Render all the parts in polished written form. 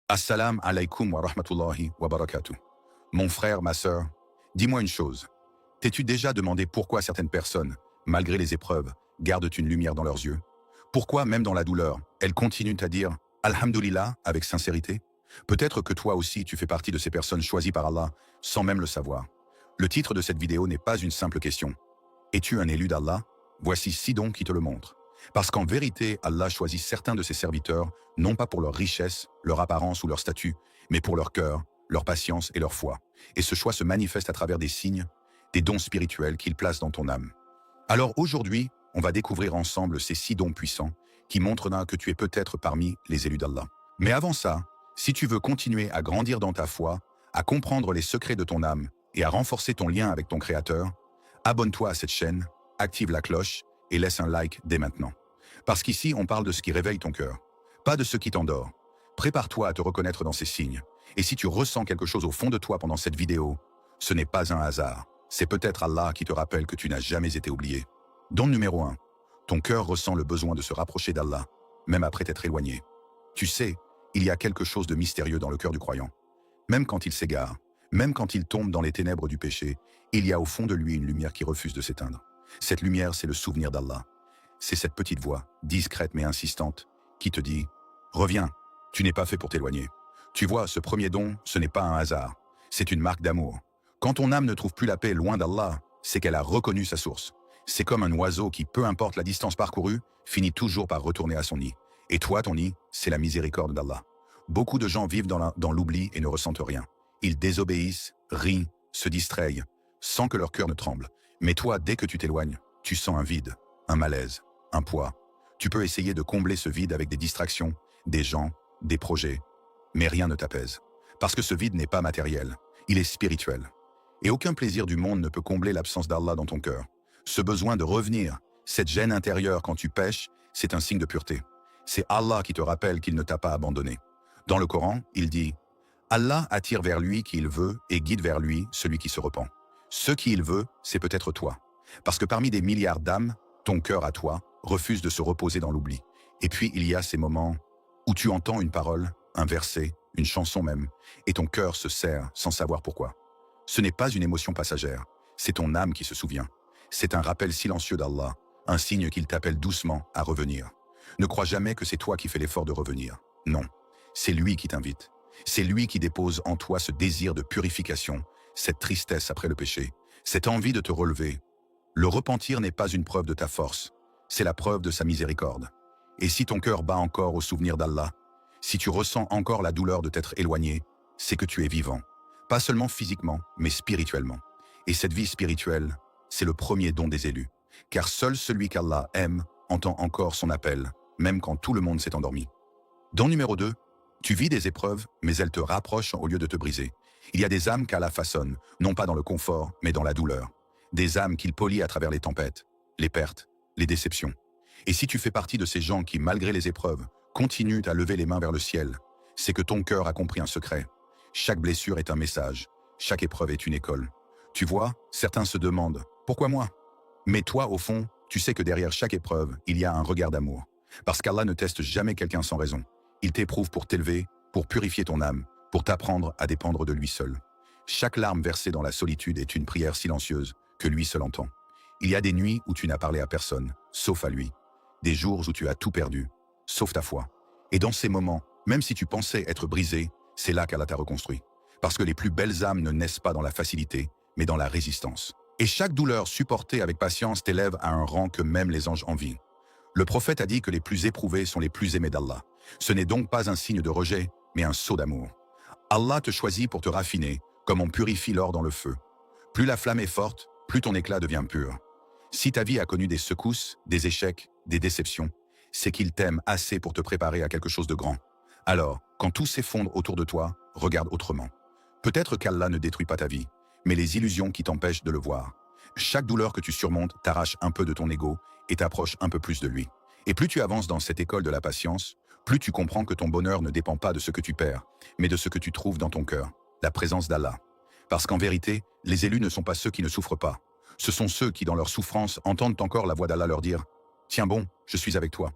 Assalam alaikum wa rahmatullahi wa barakatuh. Mon frère, ma sœur, dis-moi une chose. T'es-tu déjà demandé pourquoi certaines personnes, malgré les épreuves, gardent une lumière dans leurs yeux? Pourquoi, même dans la douleur, elles continuent à dire « Alhamdulillah » avec sincérité? Peut-être que toi aussi tu fais partie de ces personnes choisies par Allah, sans même le savoir. Le titre de cette vidéo n'est pas une simple question. Es-tu un élu d'Allah? Voici 6 dons qui te le montrent. Parce qu'en vérité, Allah choisit certains de ses serviteurs, non pas pour leur richesse, leur apparence ou leur statut, mais pour leur cœur, leur patience et leur foi. Et ce choix se manifeste à travers des signes, des dons spirituels qu'il place dans ton âme. Alors aujourd'hui, on va découvrir ensemble ces 6 dons puissants qui montrent que tu es peut-être parmi les élus d'Allah. Mais avant ça, si tu veux continuer à grandir dans ta foi, à comprendre les secrets de ton âme et à renforcer ton lien avec ton Créateur, abonne-toi à cette chaîne, active la cloche et laisse un like dès maintenant. Parce qu'ici, on parle de ce qui réveille ton cœur, pas de ce qui t'endort. Prépare-toi à te reconnaître dans ces signes. Et si tu ressens quelque chose au fond de toi pendant cette vidéo, ce n'est pas un hasard. C'est peut-être Allah qui te rappelle que tu n'as jamais été oublié. Don numéro 1. Ton cœur ressent le besoin de se rapprocher d'Allah, même après t'être éloigné. Tu sais, il y a quelque chose de mystérieux dans le cœur du croyant. Même quand il s'égare, même quand il tombe dans les ténèbres du péché, il y a au fond de lui une lumière qui refuse de s'éteindre. Cette lumière, c'est le souvenir d'Allah. C'est cette petite voix, discrète mais insistante, qui te dit « Reviens, tu n'es pas fait pour t'éloigner. » Tu vois, ce premier don, ce n'est pas un hasard. C'est une marque d'amour. Quand ton âme ne trouve plus la paix loin d'Allah, c'est qu'elle a reconnu sa source. C'est comme un oiseau qui, peu importe la distance parcourue, finit toujours par retourner à son nid. Et toi, ton nid, c'est la miséricorde d'Allah. Beaucoup de gens vivent dans l'oubli et ne ressentent rien. Ils désobéissent, rient, se distraient, sans que leur cœur ne tremble. Mais toi, dès que tu t'éloignes, tu sens un vide, un malaise, un poids. Tu peux essayer de combler ce vide avec des distractions, des gens, des projets, mais rien ne t'apaise. Parce que ce vide n'est pas matériel, il est spirituel. Et aucun plaisir du monde ne peut combler l'absence d'Allah dans ton cœur. Ce besoin de revenir, cette gêne intérieure quand tu pèches, c'est un signe de pureté. C'est Allah qui te rappelle qu'il ne t'a pas abandonné. Dans le Coran, il dit « Allah attire vers lui qui il veut et guide vers lui celui qui se repent. » Ce qui il veut, c'est peut-être toi. Parce que parmi des milliards d'âmes, ton cœur à toi refuse de se reposer dans l'oubli. Et puis il y a ces moments où tu entends une parole, un verset, une chanson même, et ton cœur se serre sans savoir pourquoi. Ce n'est pas une émotion passagère, c'est ton âme qui se souvient. C'est un rappel silencieux d'Allah, un signe qu'il t'appelle doucement à revenir. Ne crois jamais que c'est toi qui fais l'effort de revenir. Non, c'est lui qui t'invite. C'est lui qui dépose en toi ce désir de purification, cette tristesse après le péché, cette envie de te relever. Le repentir n'est pas une preuve de ta force, c'est la preuve de sa miséricorde. Et si ton cœur bat encore au souvenir d'Allah, si tu ressens encore la douleur de t'être éloigné, c'est que tu es vivant. Pas seulement physiquement, mais spirituellement. Et cette vie spirituelle, c'est le premier don des élus. Car seul celui qu'Allah aime entend encore son appel, même quand tout le monde s'est endormi. Don numéro 2, tu vis des épreuves, mais elles te rapprochent au lieu de te briser. Il y a des âmes qu'Allah façonne, non pas dans le confort, mais dans la douleur. Des âmes qu'il polit à travers les tempêtes, les pertes, les déceptions. Et si tu fais partie de ces gens qui, malgré les épreuves, continuent à lever les mains vers le ciel, c'est que ton cœur a compris un secret. Chaque blessure est un message, chaque épreuve est une école. Tu vois, certains se demandent « Pourquoi moi ?» Mais toi, au fond, tu sais que derrière chaque épreuve, il y a un regard d'amour. Parce qu'Allah ne teste jamais quelqu'un sans raison. Il t'éprouve pour t'élever, pour purifier ton âme, pour t'apprendre à dépendre de lui seul. Chaque larme versée dans la solitude est une prière silencieuse que lui seul entend. Il y a des nuits où tu n'as parlé à personne, sauf à lui. Des jours où tu as tout perdu, sauf ta foi. Et dans ces moments, même si tu pensais être brisé, c'est là qu'Allah t'a reconstruit. Parce que les plus belles âmes ne naissent pas dans la facilité, mais dans la résistance. Et chaque douleur supportée avec patience t'élève à un rang que même les anges envient. Le prophète a dit que les plus éprouvés sont les plus aimés d'Allah. Ce n'est donc pas un signe de rejet, mais un sceau d'amour. Allah te choisit pour te raffiner, comme on purifie l'or dans le feu. Plus la flamme est forte, plus ton éclat devient pur. Si ta vie a connu des secousses, des échecs, des déceptions, c'est qu'il t'aime assez pour te préparer à quelque chose de grand. Alors, quand tout s'effondre autour de toi, regarde autrement. Peut-être qu'Allah ne détruit pas ta vie, mais les illusions qui t'empêchent de le voir. Chaque douleur que tu surmontes t'arrache un peu de ton ego et t'approche un peu plus de lui. Et plus tu avances dans cette école de la patience, plus tu comprends que ton bonheur ne dépend pas de ce que tu perds, mais de ce que tu trouves dans ton cœur, la présence d'Allah. Parce qu'en vérité, les élus ne sont pas ceux qui ne souffrent pas. Ce sont ceux qui, dans leur souffrance, entendent encore la voix d'Allah leur dire « Tiens bon, je suis avec toi ».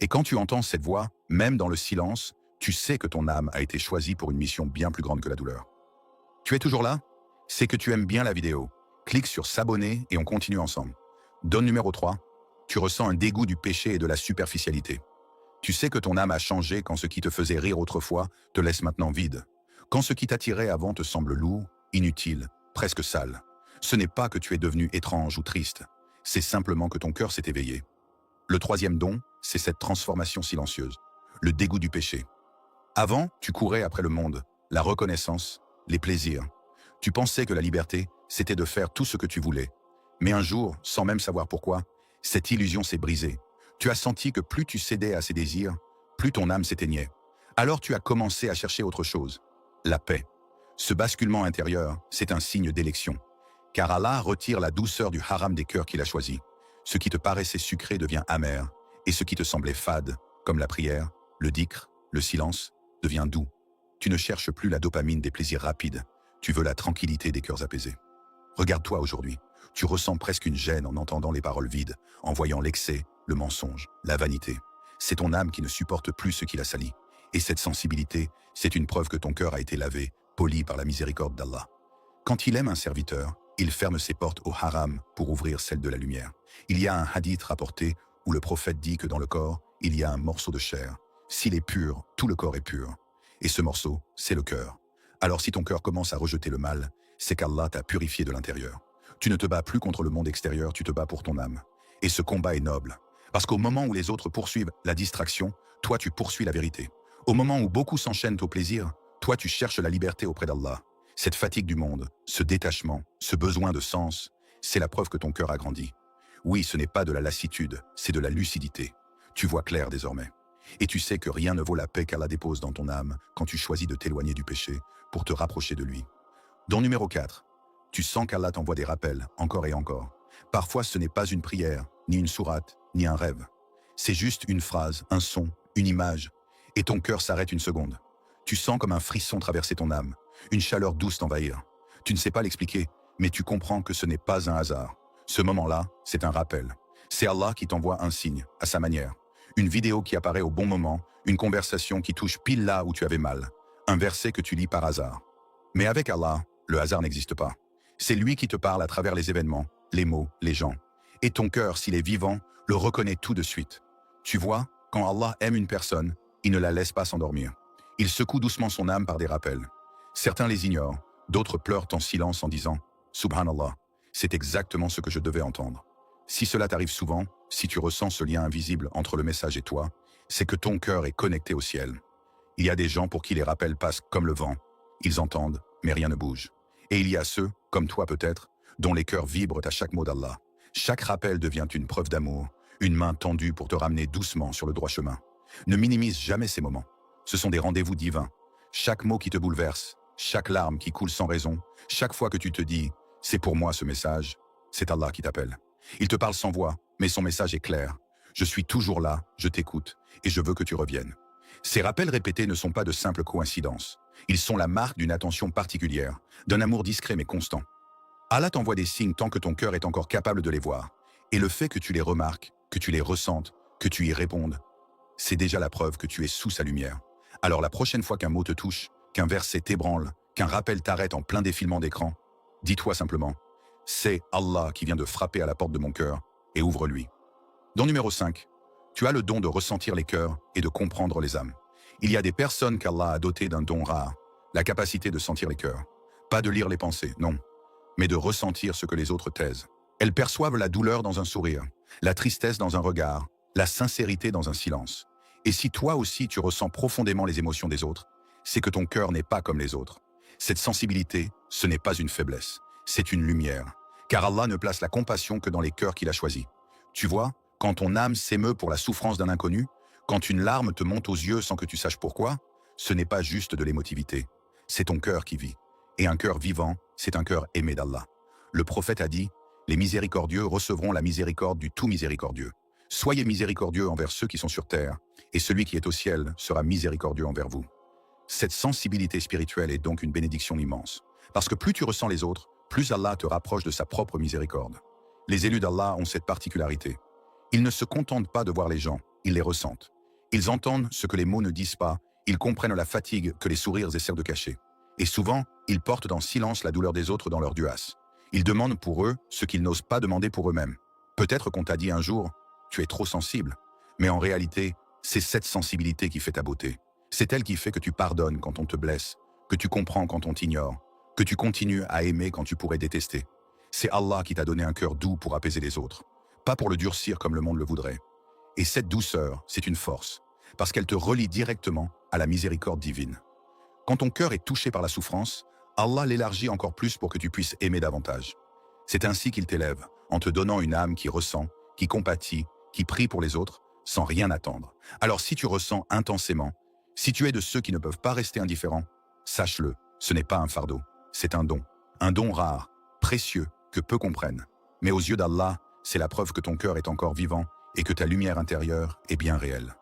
Et quand tu entends cette voix, même dans le silence, Tu sais que ton âme a été choisie pour une mission bien plus grande que la douleur. Tu es toujours là? C'est que tu aimes bien la vidéo. Clique sur s'abonner et on continue ensemble. Donne numéro 3. Tu ressens un dégoût du péché et de la superficialité. Tu sais que ton âme a changé quand ce qui te faisait rire autrefois te laisse maintenant vide. Quand ce qui t'attirait avant te semble lourd, inutile, presque sale. Ce n'est pas que tu es devenu étrange ou triste. C'est simplement que ton cœur s'est éveillé. Le troisième don, c'est cette transformation silencieuse. Le dégoût du péché. Avant, tu courais après le monde, la reconnaissance, les plaisirs. Tu pensais que la liberté, c'était de faire tout ce que tu voulais. Mais un jour, sans même savoir pourquoi, cette illusion s'est brisée. Tu as senti que plus tu cédais à ces désirs, plus ton âme s'éteignait. Alors tu as commencé à chercher autre chose, la paix. Ce basculement intérieur, c'est un signe d'élection. Car Allah retire la douceur du haram des cœurs qu'il a choisis. Ce qui te paraissait sucré devient amer, et ce qui te semblait fade, comme la prière, le dhikr, le silence, devient doux. Tu ne cherches plus la dopamine des plaisirs rapides, tu veux la tranquillité des cœurs apaisés. Regarde-toi aujourd'hui, tu ressens presque une gêne en entendant les paroles vides, en voyant l'excès, le mensonge, la vanité. C'est ton âme qui ne supporte plus ce qui la salit. Et cette sensibilité, c'est une preuve que ton cœur a été lavé, poli par la miséricorde d'Allah. Quand il aime un serviteur, il ferme ses portes au haram pour ouvrir celles de la lumière. Il y a un hadith rapporté où le prophète dit que dans le corps, il y a un morceau de chair. S'il est pur, tout le corps est pur. Et ce morceau, c'est le cœur. Alors si ton cœur commence à rejeter le mal, c'est qu'Allah t'a purifié de l'intérieur. Tu ne te bats plus contre le monde extérieur, tu te bats pour ton âme. Et ce combat est noble. Parce qu'au moment où les autres poursuivent la distraction, toi tu poursuis la vérité. Au moment où beaucoup s'enchaînent au plaisir, toi tu cherches la liberté auprès d'Allah. Cette fatigue du monde, ce détachement, ce besoin de sens, c'est la preuve que ton cœur a grandi. Oui, ce n'est pas de la lassitude, c'est de la lucidité. Tu vois clair désormais. Et tu sais que rien ne vaut la paix qu'Allah dépose dans ton âme quand tu choisis de t'éloigner du péché pour te rapprocher de lui. Don numéro 4. Tu sens qu'Allah t'envoie des rappels, encore et encore. Parfois, ce n'est pas une prière, ni une sourate, ni un rêve. C'est juste une phrase, un son, une image. Et ton cœur s'arrête une seconde. Tu sens comme un frisson traverser ton âme, une chaleur douce t'envahir. Tu ne sais pas l'expliquer, mais tu comprends que ce n'est pas un hasard. Ce moment-là, c'est un rappel. C'est Allah qui t'envoie un signe, à sa manière. Une vidéo qui apparaît au bon moment, une conversation qui touche pile là où tu avais mal, un verset que tu lis par hasard. Mais avec Allah, le hasard n'existe pas. C'est lui qui te parle à travers les événements, les mots, les gens. Et ton cœur, s'il est vivant, le reconnaît tout de suite. Tu vois, quand Allah aime une personne, il ne la laisse pas s'endormir. Il secoue doucement son âme par des rappels. Certains les ignorent, d'autres pleurent en silence en disant « Subhanallah, c'est exactement ce que je devais entendre ». Si cela t'arrive souvent, si tu ressens ce lien invisible entre le message et toi, c'est que ton cœur est connecté au ciel. Il y a des gens pour qui les rappels passent comme le vent. Ils entendent, mais rien ne bouge. Et il y a ceux, comme toi peut-être, dont les cœurs vibrent à chaque mot d'Allah. Chaque rappel devient une preuve d'amour, une main tendue pour te ramener doucement sur le droit chemin. Ne minimise jamais ces moments. Ce sont des rendez-vous divins. Chaque mot qui te bouleverse, chaque larme qui coule sans raison, chaque fois que tu te dis « c'est pour moi ce message », c'est Allah qui t'appelle. Il te parle sans voix, mais son message est clair. Je suis toujours là, je t'écoute, et je veux que tu reviennes. Ces rappels répétés ne sont pas de simples coïncidences. Ils sont la marque d'une attention particulière, d'un amour discret mais constant. Allah t'envoie des signes tant que ton cœur est encore capable de les voir. Et le fait que tu les remarques, que tu les ressentes, que tu y répondes, c'est déjà la preuve que tu es sous sa lumière. Alors la prochaine fois qu'un mot te touche, qu'un verset t'ébranle, qu'un rappel t'arrête en plein défilement d'écran, dis-toi simplement « C'est Allah qui vient de frapper à la porte de mon cœur et ouvre-lui ». Don numéro 5. Tu as le don de ressentir les cœurs et de comprendre les âmes. Il y a des personnes qu'Allah a dotées d'un don rare, la capacité de sentir les cœurs. Pas de lire les pensées, non, mais de ressentir ce que les autres taisent. Elles perçoivent la douleur dans un sourire, la tristesse dans un regard, la sincérité dans un silence. Et si toi aussi tu ressens profondément les émotions des autres, c'est que ton cœur n'est pas comme les autres. Cette sensibilité, ce n'est pas une faiblesse, c'est une lumière. Car Allah ne place la compassion que dans les cœurs qu'il a choisis. Tu vois, quand ton âme s'émeut pour la souffrance d'un inconnu, quand une larme te monte aux yeux sans que tu saches pourquoi, ce n'est pas juste de l'émotivité, c'est ton cœur qui vit. Et un cœur vivant, c'est un cœur aimé d'Allah. Le prophète a dit, « Les miséricordieux recevront la miséricorde du tout miséricordieux. Soyez miséricordieux envers ceux qui sont sur terre, et celui qui est au ciel sera miséricordieux envers vous. » Cette sensibilité spirituelle est donc une bénédiction immense. Parce que plus tu ressens les autres, plus Allah te rapproche de sa propre miséricorde. Les élus d'Allah ont cette particularité. Ils ne se contentent pas de voir les gens, ils les ressentent. Ils entendent ce que les mots ne disent pas, Ils comprennent la fatigue que les sourires essaient de cacher. Et souvent, ils portent dans silence la douleur des autres dans leur duas. Ils demandent pour eux ce qu'ils n'osent pas demander pour eux-mêmes. Peut-être qu'on t'a dit un jour, tu es trop sensible. Mais en réalité, c'est cette sensibilité qui fait ta beauté. C'est elle qui fait que tu pardonnes quand on te blesse, que tu comprends quand on t'ignore, que tu continues à aimer quand tu pourrais détester. C'est Allah qui t'a donné un cœur doux pour apaiser les autres, pas pour le durcir comme le monde le voudrait. Et cette douceur, c'est une force, parce qu'elle te relie directement à la miséricorde divine. Quand ton cœur est touché par la souffrance, Allah l'élargit encore plus pour que tu puisses aimer davantage. C'est ainsi qu'il t'élève, en te donnant une âme qui ressent, qui compatit, qui prie pour les autres, sans rien attendre. Alors si tu ressens intensément, si tu es de ceux qui ne peuvent pas rester indifférents, sache-le, ce n'est pas un fardeau, c'est un don rare, précieux, que peu comprennent. Mais aux yeux d'Allah, c'est la preuve que ton cœur est encore vivant et que ta lumière intérieure est bien réelle.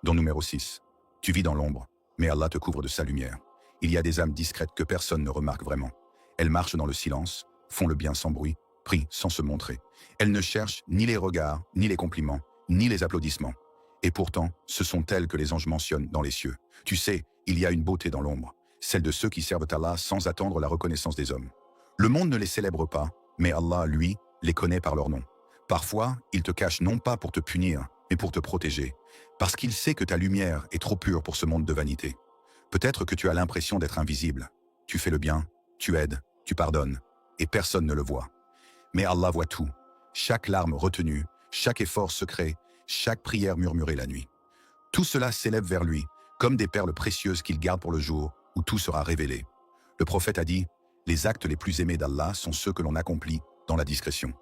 Don numéro 6. Tu vis dans l'ombre, mais Allah te couvre de sa lumière. Il y a des âmes discrètes que personne ne remarque vraiment. Elles marchent dans le silence, font le bien sans bruit, prient sans se montrer. Elles ne cherchent ni les regards, ni les compliments, ni les applaudissements. Et pourtant, ce sont elles que les anges mentionnent dans les cieux. Tu sais, il y a une beauté dans l'ombre, celle de ceux qui servent Allah sans attendre la reconnaissance des hommes. Le monde ne les célèbre pas, mais Allah, lui, les connaît par leur nom. Parfois, il te cache non pas pour te punir, mais pour te protéger, parce qu'il sait que ta lumière est trop pure pour ce monde de vanité. Peut-être que tu as l'impression d'être invisible. Tu fais le bien, tu aides, tu pardonnes, et personne ne le voit. Mais Allah voit tout, chaque larme retenue, chaque effort secret, chaque prière murmurée la nuit. Tout cela s'élève vers lui, comme des perles précieuses qu'il garde pour le jour où tout sera révélé. Le prophète a dit, « Les actes les plus aimés d'Allah sont ceux que l'on accomplit dans la discrétion. »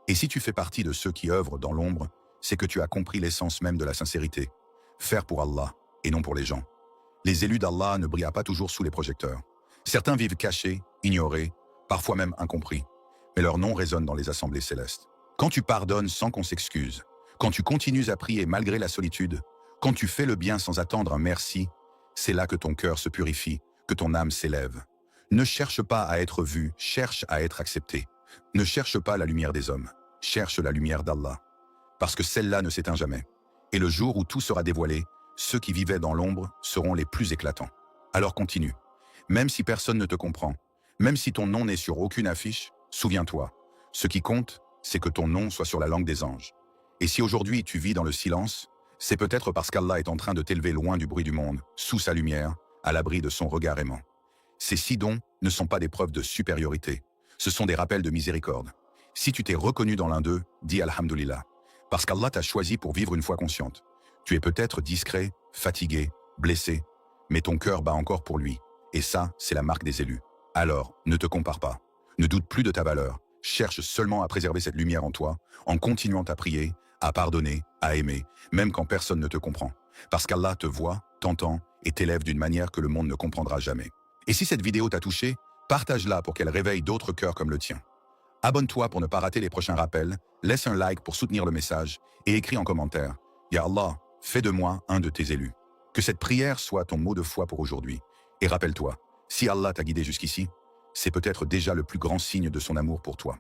Et si tu fais partie de ceux qui œuvrent dans l'ombre, c'est que tu as compris l'essence même de la sincérité. Faire pour Allah et non pour les gens. Les élus d'Allah ne brillent pas toujours sous les projecteurs. Certains vivent cachés, ignorés, parfois même incompris. Mais leur nom résonne dans les assemblées célestes. Quand tu pardonnes sans qu'on s'excuse, quand tu continues à prier malgré la solitude, quand tu fais le bien sans attendre un merci, c'est là que ton cœur se purifie, que ton âme s'élève. Ne cherche pas à être vu, cherche à être accepté. Ne cherche pas la lumière des hommes, cherche la lumière d'Allah. Parce que celle-là ne s'éteint jamais. Et le jour où tout sera dévoilé, ceux qui vivaient dans l'ombre seront les plus éclatants. Alors continue. Même si personne ne te comprend, même si ton nom n'est sur aucune affiche, souviens-toi. Ce qui compte, c'est que ton nom soit sur la langue des anges. Et si aujourd'hui tu vis dans le silence, c'est peut-être parce qu'Allah est en train de t'élever loin du bruit du monde, sous sa lumière, à l'abri de son regard aimant. Ces 6 dons ne sont pas des preuves de supériorité, ce sont des rappels de miséricorde. Si tu t'es reconnu dans l'un d'eux, dis Alhamdulillah, parce qu'Allah t'a choisi pour vivre une foi consciente. Tu es peut-être discret, fatigué, blessé, mais ton cœur bat encore pour lui. Et ça, c'est la marque des élus. Alors, ne te compare pas. Ne doute plus de ta valeur. Cherche seulement à préserver cette lumière en toi, en continuant à prier, à pardonner, à aimer, même quand personne ne te comprend. Parce qu'Allah te voit, t'entend et t'élève d'une manière que le monde ne comprendra jamais. Et si cette vidéo t'a touché, partage-la pour qu'elle réveille d'autres cœurs comme le tien. Abonne-toi pour ne pas rater les prochains rappels, laisse un like pour soutenir le message et écris en commentaire « Ya Allah, fais de moi un de tes élus ». Que cette prière soit ton mot de foi pour aujourd'hui. Et rappelle-toi, si Allah t'a guidé jusqu'ici, c'est peut-être déjà le plus grand signe de son amour pour toi.